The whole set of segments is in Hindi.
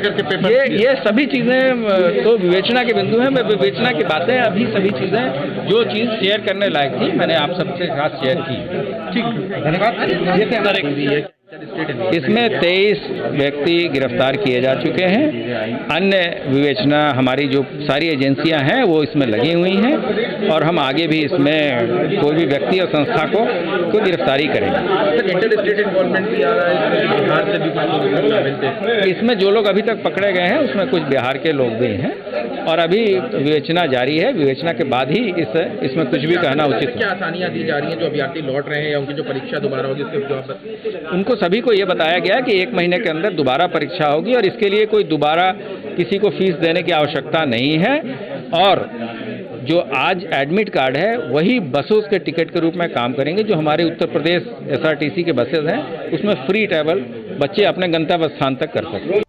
लेकर के पेपर ये सभी चीजें तो विवेचना के बिंदु हैं। मैं विवेचना की बातें अभी सभी चीजें जो चीज शेयर करने लायक थी मैंने आप सबके साथ शेयर की। ठीक, धन्यवाद। इसमें 23 व्यक्ति गिरफ्तार किए जा चुके हैं। अन्य विवेचना हमारी जो सारी एजेंसियां हैं वो इसमें लगी हुई हैं और हम आगे भी इसमें कोई भी व्यक्ति और संस्था को गिरफ्तारी करेंगे। इसमें जो लोग अभी तक पकड़े गए हैं उसमें कुछ बिहार के लोग भी हैं और अभी विवेचना जारी है। विवेचना के बाद ही इसमें कुछ भी कहना उचित है। क्या आसानियां दी जा रही हैं जो अभ्यर्थी लौट रहे हैं या उनकी जो परीक्षा दोबारा होगी उसके जवाब? उनको सभी को ये बताया गया कि 1 महीने के अंदर दोबारा परीक्षा होगी और इसके लिए कोई दोबारा किसी को फीस देने की आवश्यकता नहीं है। और जो आज एडमिट कार्ड है वही बसों के टिकट के रूप में काम करेंगे। जो हमारे उत्तर प्रदेश SRTC के बसेज हैं उसमें फ्री ट्रैवल बच्चे अपने गंतव्य स्थान तक कर सकते हैं।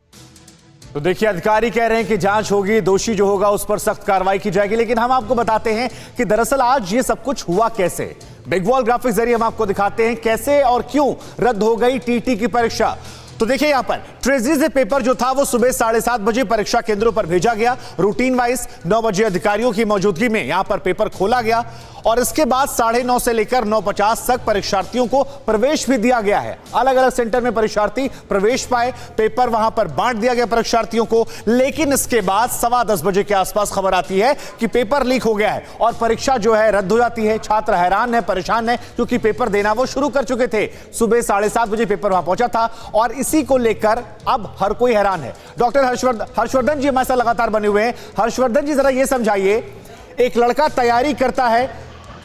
तो देखिए, अधिकारी कह रहे हैं कि जांच होगी, दोषी जो होगा उस पर सख्त कार्रवाई की जाएगी। लेकिन हम आपको बताते हैं कि दरअसल आज ये सब कुछ हुआ कैसे। बिग वॉल ग्राफिक्स जरिए हम आपको दिखाते हैं कैसे और क्यों रद्द हो गई टीटी की परीक्षा। तो देखिए, यहां पर ट्रेजरी से पेपर जो था वो सुबह 7:30 बजे परीक्षा केंद्रों पर भेजा गया। रूटीन वाइज 9 बजे अधिकारियों की मौजूदगी में यहां पर पेपर खोला गया और इसके बाद 9:30 से लेकर 9:50 तक परीक्षार्थियों को प्रवेश भी दिया गया है। अलग अलग सेंटर में परीक्षार्थी प्रवेश पाए, पेपर वहां पर बांट दिया गया परीक्षार्थियों को। लेकिन इसके बाद 10:15 बजे के आसपास खबर आती है कि पेपर लीक हो गया है और परीक्षा जो है रद्द हो जाती है। छात्र हैरान है, परेशान है, क्योंकि पेपर देना वो शुरू कर चुके थे। सुबह 7:30 बजे पेपर वहां पहुंचा था और इसी को लेकर अब हर कोई हैरान है। डॉक्टर हर्षवर्धन जी हमारे साथ लगातार बने हुए हैं। हर्षवर्धन जी, जरा ये समझाइए, एक लड़का तैयारी करता है,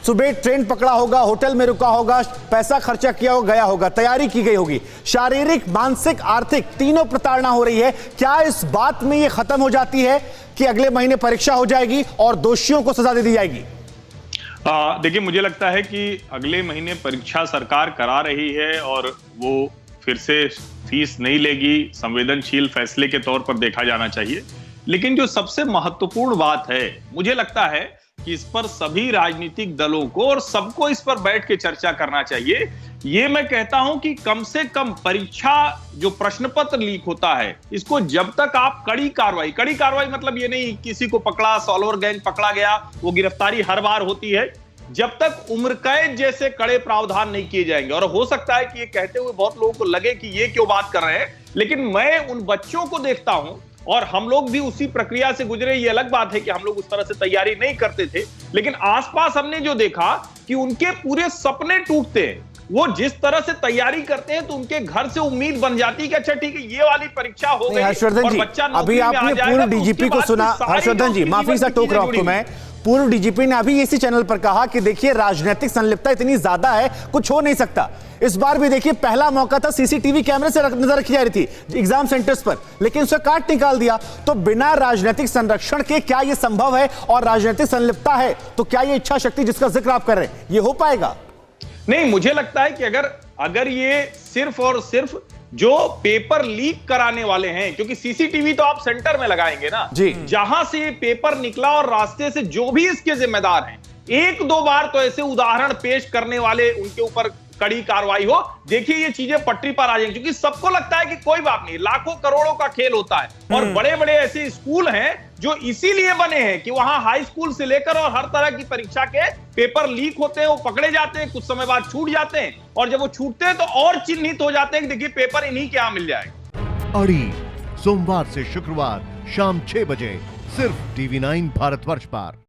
सुबह ट्रेन पकड़ा होगा, होटल में रुका होगा, पैसा खर्चा किया होगा, गया होगा, तैयारी की गई होगी, शारीरिक, मानसिक, आर्थिक तीनों प्रताड़ना हो रही है। क्या इस बात में यह खत्म हो जाती है कि अगले महीने परीक्षा हो जाएगी और दोषियों को सजा दे दी जाएगी? देखिए, मुझे लगता है कि अगले महीने परीक्षा सरकार करा रही है और वो फिर से फीस नहीं लेगी, संवेदनशील फैसले के तौर पर देखा जाना चाहिए। लेकिन जो सबसे महत्वपूर्ण बात है, मुझे लगता है कि इस पर सभी राजनीतिक दलों को और सबको इस पर बैठ के चर्चा करना चाहिए। ये मैं कहता हूं कि कम से कम परीक्षा जो प्रश्न पत्र लीक होता है, इसको जब तक आप कड़ी कार्रवाई मतलब ये नहीं किसी को पकड़ा, सॉल्वर गैंग पकड़ा गया, वो गिरफ्तारी हर बार होती है, जब तक उम्र कैद जैसे कड़े प्रावधान नहीं किए जाएंगे। और हो सकता है कि ये कहते हुए बहुत लोगों को लगे कि ये क्यों बात कर रहे हैं, लेकिन मैं उन बच्चों को देखता हूं और हम लोग भी उसी प्रक्रिया से गुजरे। ये अलग बात है कि हम लोग उस तरह से तैयारी नहीं करते थे, लेकिन आसपास हमने जो देखा कि उनके पूरे सपने टूटते हैं। वो जिस तरह से तैयारी करते हैं तो उनके घर से उम्मीद बन जाती है कि अच्छा ठीक है, ये वाली परीक्षा हो गई। हर्षवर्धन जी, अभी आपने पूर्व डीजीपी को सुना। हर्षवर्धन जी, माफी से टोक रहा हूं आपको मैं। पूर्व डीजीपी ने अभी इसी चैनल पर कहा कि देखिए, राजनीतिक संलिप्तता इतनी ज्यादा है, कुछ हो नहीं सकता। इस बार भी देखिए, पहला मौका था, सीसीटीवी कैमरे से नजर रखी जा रही थी एग्जाम सेंटर्स पर, लेकिन उसे काट निकाल दिया। तो बिना राजनीतिक संरक्षण के क्या यह संभव है? और राजनीतिक संलिप्तता है तो क्या यह इच्छा शक्ति जिसका जिक्र आप कर रहे हैं, यह हो पाएगा? नहीं, मुझे लगता है कि अगर ये सिर्फ और सिर्फ जो पेपर लीक कराने वाले हैं, क्योंकि सीसीटीवी तो आप सेंटर में लगाएंगे ना, जहां से ये पेपर निकला और रास्ते से जो भी इसके जिम्मेदार हैं, 1-2 बार तो ऐसे उदाहरण पेश करने वाले उनके ऊपर कड़ी कार्रवाई हो, देखिए ये चीजें पटरी पर आ जाएंगी। क्योंकि सबको लगता है कि कोई बात नहीं, लाखों करोड़ों का खेल होता है और बड़े बड़े ऐसे स्कूल हैं जो इसीलिए बने हैं कि वहां हाई स्कूल से लेकर और हर तरह की परीक्षा के पेपर लीक होते हैं, वो पकड़े जाते हैं, कुछ समय बाद छूट जाते हैं और जब वो छूटते हैं तो और चिन्हित हो जाते हैं कि देखिए पेपर इन्हीं के यहां मिल जाएगा। अड़ी सोमवार से शुक्रवार शाम 6 बजे सिर्फ TV9 भारतवर्ष पर।